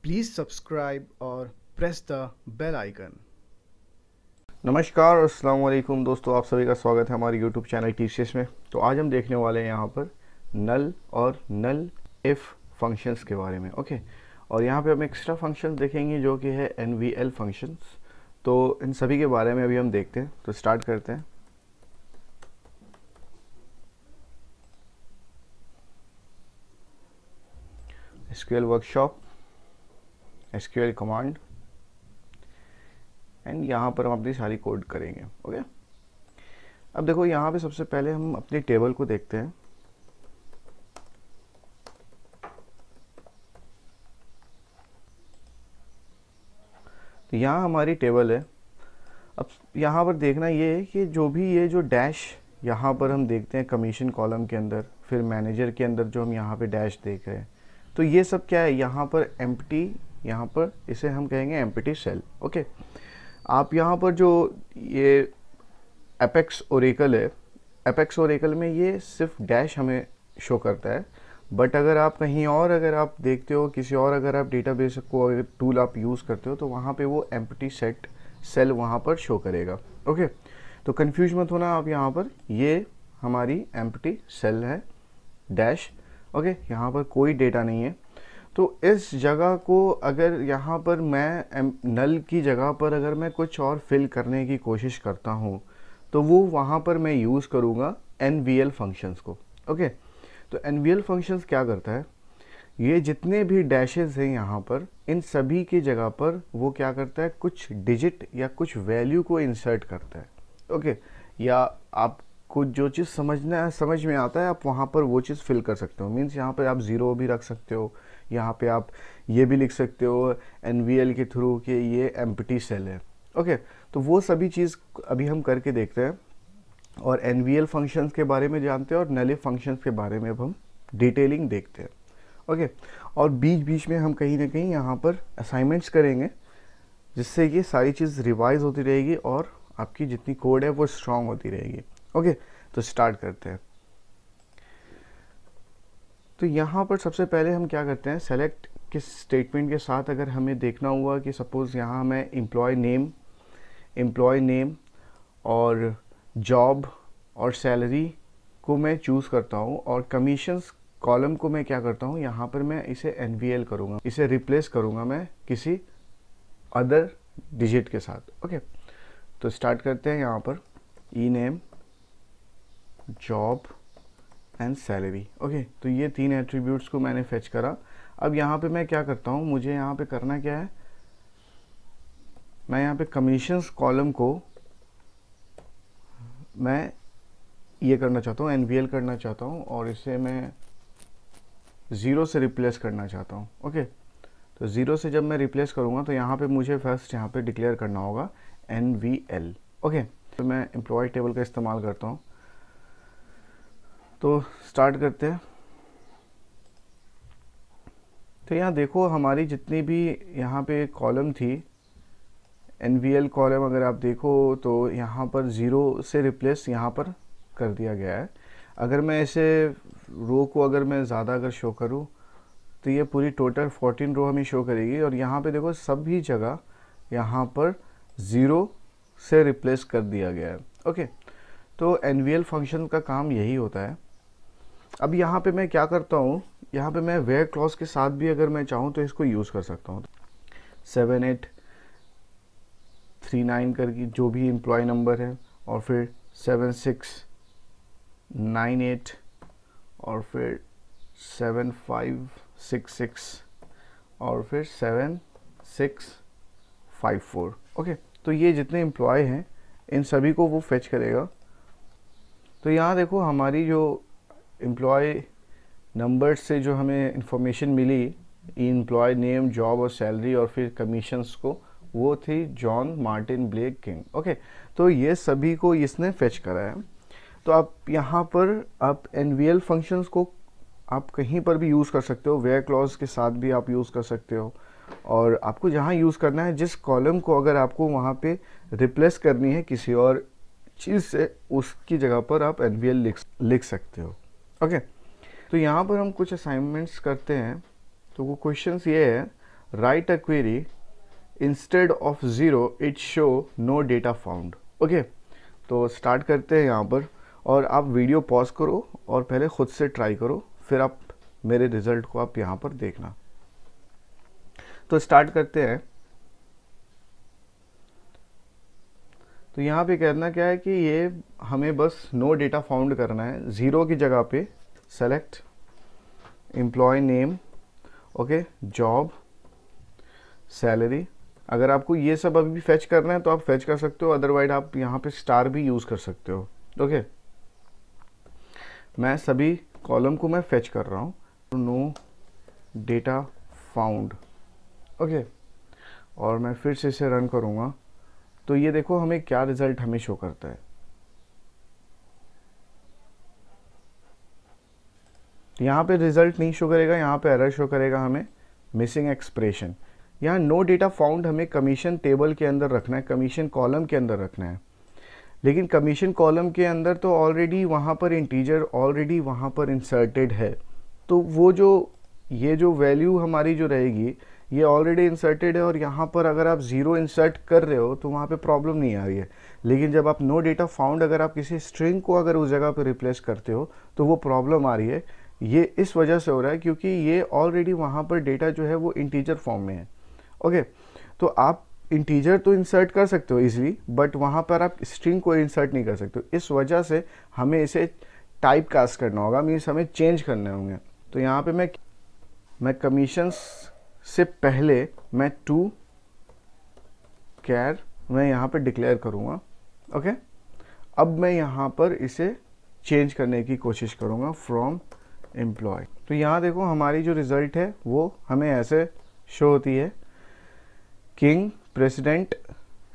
Please subscribe or press the bell icon. नमस्कार और अस्सलाम वालेकुम दोस्तों, आप सभी का स्वागत है हमारे YouTube चैनल टीसीएस में। तो आज हम देखने वाले हैं यहाँ पर नल और नल इफ़ फंक्शंस के बारे में। ओके, और यहाँ पे हम एक्स्ट्रा फंक्शंस देखेंगे जो कि है NVL फंक्शंस। तो इन सभी के बारे में अभी हम देखते हैं, तो स्टार्ट करते हैं। SQL workshop, SQL command, and यहाँ पर हम अपनी सारी कोड करेंगे। ओके, अब देखो यहाँ पे सबसे पहले हम अपनी टेबल को देखते हैं। तो यहाँ हमारी टेबल है। अब यहाँ पर देखना ये है कि ये जो डैश यहाँ पर हम देखते हैं कमीशन कॉलम के अंदर, फिर मैनेजर के अंदर जो हम यहाँ पे डैश देख रहे हैं, तो ये सब क्या है, यहाँ पर एम्प्टी, यहाँ पर इसे हम कहेंगे एम्प्टी सेल। ओके, आप यहाँ पर जो ये एपेक्स ओरेकल है, एपेक्स ओरेकल में ये सिर्फ डैश हमें शो करता है। बट अगर आप कहीं और अगर आप देखते हो, किसी और अगर आप डेटाबेस को अगर टूल आप यूज़ करते हो, तो वहाँ पे वो एम्प्टी सेट सेल वहाँ पर शो करेगा। ओके, तो कंफ्यूज मत होना आप, यहाँ पर ये हमारी एम्प्टी सेल है डैश। ओके, यहाँ पर कोई डेटा नहीं है। तो इस जगह को अगर यहाँ पर मैं नल की जगह पर अगर मैं कुछ और फिल करने की कोशिश करता हूँ, तो वो वहाँ पर मैं यूज़ करूँगा NVL फंक्शंस को। ओके, तो NVL फंक्शंस क्या करता है, ये जितने भी डैशेस हैं यहाँ पर, इन सभी की जगह पर वो क्या करता है, कुछ डिजिट या कुछ वैल्यू को इंसर्ट करता है। ओके, या आपको जो चीज़ समझ में आता है, आप वहाँ पर वो चीज़ फिल कर सकते हो। मीन्स यहाँ पर आप ज़ीरो भी रख सकते हो, यहाँ पे आप ये भी लिख सकते हो NVL के थ्रू कि ये एम्प्टी सेल है। ओके, तो वो सभी चीज़ अभी हम करके देखते हैं और NVL फंक्शंस के बारे में जानते हैं और नलिफ फंक्शंस के बारे में अब हम डिटेलिंग देखते हैं। ओके, और बीच बीच में हम कहीं ना कहीं यहाँ पर असाइनमेंट्स करेंगे, जिससे ये सारी चीज़ रिवाइज होती रहेगी और आपकी जितनी कोड है वो स्ट्रांग होती रहेगी। ओके, तो स्टार्ट करते हैं। तो यहाँ पर सबसे पहले हम क्या करते हैं, सेलेक्ट किस स्टेटमेंट के साथ अगर हमें देखना हुआ कि सपोज़ यहाँ मैं एम्प्लॉय नेम और जॉब और सैलरी को मैं चूज़ करता हूँ, और कमीशंस कॉलम को मैं क्या करता हूँ, यहाँ पर मैं इसे NVL करूँगा, इसे रिप्लेस करूँगा मैं किसी अदर डिजिट के साथ। ओके, तो स्टार्ट करते हैं। यहाँ पर E name, job and salary. Okay, तो ये तीन एट्रीब्यूट्स को मैंने फेच करा। अब यहाँ पे मैं क्या करता हूँ, मुझे यहाँ पे करना क्या है, मैं यहाँ पे कमीशंस कॉलम को मैं ये करना चाहता हूँ, NVL करना चाहता हूँ, और इसे मैं ज़ीरो से रिप्लेस करना चाहता हूँ। ओके, तो ज़ीरो से जब मैं रिप्लेस करूँगा तो यहाँ पे मुझे फर्स्ट यहाँ पे डिक्लेयर करना होगा NVL। ओके, तो मैं एम्प्लॉय टेबल का इस्तेमाल करता हूँ। तो स्टार्ट करते हैं। तो यहाँ देखो हमारी जितनी भी यहाँ पे कॉलम थी, NVL कॉलम अगर आप देखो तो यहाँ पर ज़ीरो से रिप्लेस यहाँ पर कर दिया गया है। अगर मैं इसे रो को अगर मैं ज़्यादा अगर शो करूँ, तो ये पूरी टोटल 14 रो हमें शो करेगी। और यहाँ पे देखो सभी जगह यहाँ पर ज़ीरो से रिप्लेस कर दिया गया है। ओके, तो NVL फंक्शन का काम यही होता है। अब यहाँ पे मैं क्या करता हूँ, यहाँ पे मैं वेयर क्लॉज के साथ भी अगर मैं चाहूँ तो इसको यूज़ कर सकता हूँ। 7839 करके जो भी एम्प्लॉय नंबर है, और फिर 7698, और फिर 7566, और फिर 7654। ओके, तो ये जितने एम्प्लॉय हैं इन सभी को वो फेच करेगा। तो यहाँ देखो हमारी जो एम्प्लॉय नंबर से जो हमें इंफॉर्मेशन मिली, एम्प्लॉय नेम, जॉब और सैलरी, और फिर कमीशंस को, वो थी John Martin Blake King. Okay, तो ये सभी को इसने फेच करा है। तो आप यहाँ पर आप NVL फंक्शंस को आप कहीं पर भी यूज़ कर सकते हो, वेयर क्लॉज के साथ भी आप यूज़ कर सकते हो, और आपको जहाँ यूज़ करना है, जिस कॉलम को अगर आपको वहाँ पे रिप्लेस करनी है किसी और चीज़ से, उसकी जगह पर आप NVL लिख सकते हो। ओके, तो यहाँ पर हम कुछ असाइनमेंट्स करते हैं। तो वो क्वेश्चंस ये है, write a query instead of 0 it show no data found. Okay, तो स्टार्ट करते हैं यहाँ पर, और आप वीडियो पॉज करो और पहले खुद से ट्राई करो, फिर आप मेरे रिजल्ट को आप यहाँ पर देखना। तो स्टार्ट करते हैं। तो यहाँ पे कहना क्या है कि ये हमें बस नो डेटा फाउंड करना है। 0 की जगह पे select employ name, okay, job, salary. अगर आपको ये सब अभी भी फेच करना है तो आप फेच कर सकते हो, अदरवाइज आप यहाँ पे स्टार भी यूज़ कर सकते हो। ओके, मैं सभी कॉलम को मैं फेच कर रहा हूँ। नो डेटा फाउंड, ओके, और मैं फिर से इसे रन करूँगा। तो ये देखो हमें क्या रिजल्ट हमें शो करता है। यहाँ पे रिजल्ट नहीं शो करेगा, यहाँ पे एरर शो करेगा हमें मिसिंग एक्सप्रेशन। यहाँ नो डेटा फाउंड हमें कमीशन टेबल के अंदर रखना है, कमीशन कॉलम के अंदर रखना है, लेकिन कमीशन कॉलम के अंदर तो ऑलरेडी वहाँ पर इंटीजर ऑलरेडी वहाँ पर इंसर्टेड है। तो वो जो ये जो वैल्यू हमारी जो रहेगी ये ऑलरेडी इंसर्टेड है, और यहाँ पर अगर आप 0 इंसर्ट कर रहे हो तो वहाँ पे प्रॉब्लम नहीं आ रही है। लेकिन जब आप नो डेटा फाउंड अगर आप किसी स्ट्रिंग को अगर उस जगह पे रिप्लेस करते हो तो वो प्रॉब्लम आ रही है। ये इस वजह से हो रहा है क्योंकि ये ऑलरेडी वहाँ पर डेटा जो है वो इंटीजर फॉर्म में है। ओके, तो आप इंटीजर तो इंसर्ट कर सकते हो इजीली, बट वहाँ पर आप स्ट्रिंग को इंसर्ट नहीं कर सकते हो। इस वजह से हमें इसे टाइप कास्ट करना होगा, मीन्स हमें चेंज करने होंगे। तो यहाँ पे मैं कमीशंस से पहले मैं टू कैर मैं यहाँ पे डिक्लेयर करूँगा। ओके, अब मैं यहाँ पर इसे चेंज करने की कोशिश करूँगा फ्रॉम एम्प्लॉय। तो यहाँ देखो हमारी जो रिज़ल्ट है वो हमें ऐसे शो होती है, किंग, प्रेसिडेंट,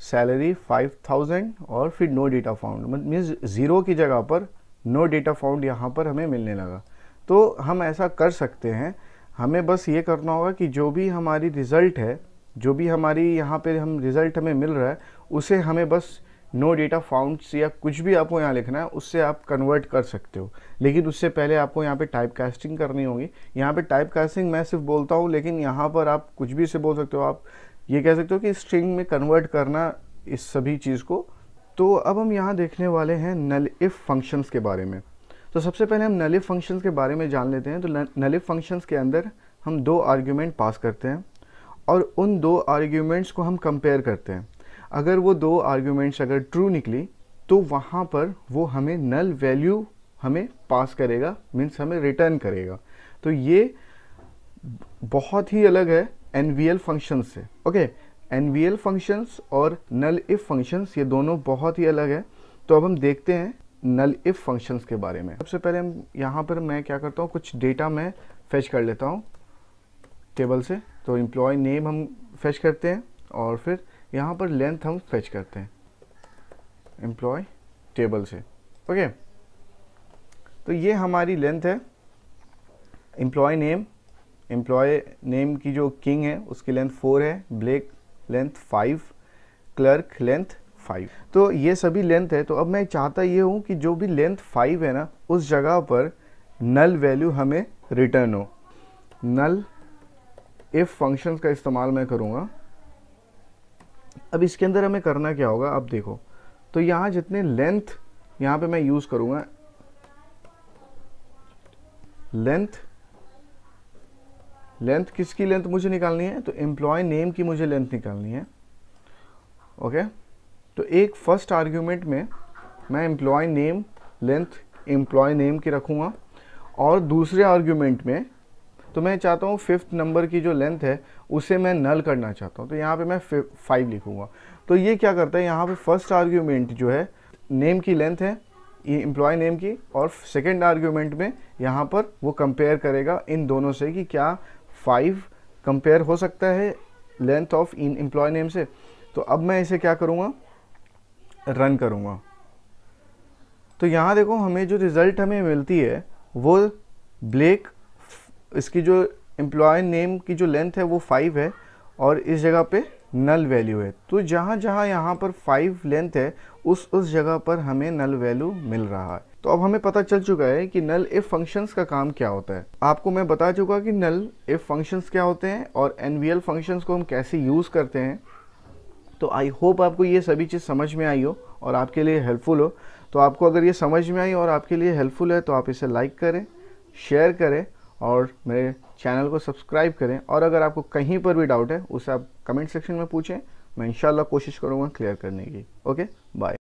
सैलरी 5000 और फिर नो डेटा फाउंड, मीन्स 0 की जगह पर नो डेटा फाउंड यहाँ पर हमें मिलने लगा। तो हम ऐसा कर सकते हैं, हमें बस ये करना होगा कि जो भी हमारी रिज़ल्ट है, जो भी हमारी यहाँ पे हम रिज़ल्ट हमें मिल रहा है, उसे हमें बस नो डेटा फाउंड्स या कुछ भी आपको यहाँ लिखना है उससे आप कन्वर्ट कर सकते हो। लेकिन उससे पहले आपको यहाँ पे टाइप कास्टिंग करनी होगी। यहाँ पे टाइप कास्टिंग मैं सिर्फ बोलता हूँ, लेकिन यहाँ पर आप कुछ भी से बोल सकते हो। आप ये कह सकते हो कि स्ट्रिंग में कन्वर्ट करना इस सभी चीज़ को। तो अब हम यहाँ देखने वाले हैं नल इफ फंक्शंस के बारे में। तो सबसे पहले हम नल इफ फंक्शंस के बारे में जान लेते हैं। तो नल इफ फंक्शंस के अंदर हम 2 आर्ग्यूमेंट पास करते हैं और उन 2 आर्ग्यूमेंट्स को हम कंपेयर करते हैं। अगर वो 2 आर्ग्यूमेंट्स अगर ट्रू निकली तो वहाँ पर वो हमें नल वैल्यू हमें पास करेगा, मीन्स हमें रिटर्न करेगा। तो ये बहुत ही अलग है एनवीएल फंक्शंस से। ओके, एनवीएल फंक्शंस और नल इफ फंक्शंस ये दोनों बहुत ही अलग है। तो अब हम देखते हैं नल इफ फंक्शंस के बारे में। सबसे पहले हम यहाँ पर मैं क्या करता हूँ, कुछ डेटा मैं फेच कर लेता हूँ टेबल से। तो एम्प्लॉय नेम हम फेच करते हैं और फिर यहाँ पर लेंथ हम फेच करते हैं एम्प्लॉय टेबल से। ओके, तो ये हमारी लेंथ है। एम्प्लॉय नेम की जो किंग है उसकी लेंथ 4 है, ब्लेक लेंथ 5, क्लर्क लेंथ 5। तो ये सभी लेंथ है। तो अब मैं चाहता ये हूँ कि जो भी लेंथ 5 है ना, उस जगह पर नल वैल्यू हमें रिटर्न हो। नल इफ फंक्शंस का इस्तेमाल मैं करूँगा। अब इसके अंदर हमें करना क्या होगा, अब देखो। तो यहाँ जितने लेंथ यहाँ पे मैं यूज़ करूँगा, लेंथ किसकी लेंथ मुझे निकालनी है, तो एम्प्लॉय नेम की मुझे लेंथ निकालनी है। ओके, तो एक फर्स्ट आर्ग्यूमेंट में मैं employ name length employ name की रखूँगा, और दूसरे आर्ग्यूमेंट में तो मैं चाहता हूँ 5th नंबर की जो लेंथ है उसे मैं नल करना चाहता हूँ। तो यहाँ पे मैं 5 लिखूँगा। तो ये क्या करता है, यहाँ पे फर्स्ट आर्ग्यूमेंट जो है नेम की लेंथ है ये एम्प्लॉय नेम की, और सेकंड आर्ग्यूमेंट में यहाँ पर वो कंपेयर करेगा इन दोनों से कि क्या 5 कंपेयर हो सकता है length of in employ name से। तो अब मैं इसे क्या करूँगा, रन करूँगा। तो यहाँ देखो हमें जो रिज़ल्ट हमें मिलती है वो ब्लेक, इसकी जो एम्प्लॉय नेम की जो लेंथ है वो 5 है, और इस जगह पे नल वैल्यू है। तो जहाँ जहाँ यहाँ पर 5 लेंथ है उस जगह पर हमें नल वैल्यू मिल रहा है। तो अब हमें पता चल चुका है कि नल इफ फंक्शंस का काम क्या होता है। आपको मैं बता चुका कि नल इफ फंक्शंस क्या होते हैं और एनवीएल फंक्शंस को हम कैसे यूज़ करते हैं। तो आई होप आपको ये सभी चीज़ समझ में आई हो और आपके लिए हेल्पफुल हो। तो आपको अगर ये समझ में आई और आपके लिए हेल्पफुल है तो आप इसे लाइक करें, शेयर करें और मेरे चैनल को सब्सक्राइब करें। और अगर आपको कहीं पर भी डाउट है उसे आप कमेंट सेक्शन में पूछें, मैं इंशाल्लाह कोशिश करूँगा क्लियर करने की। Okay, bye.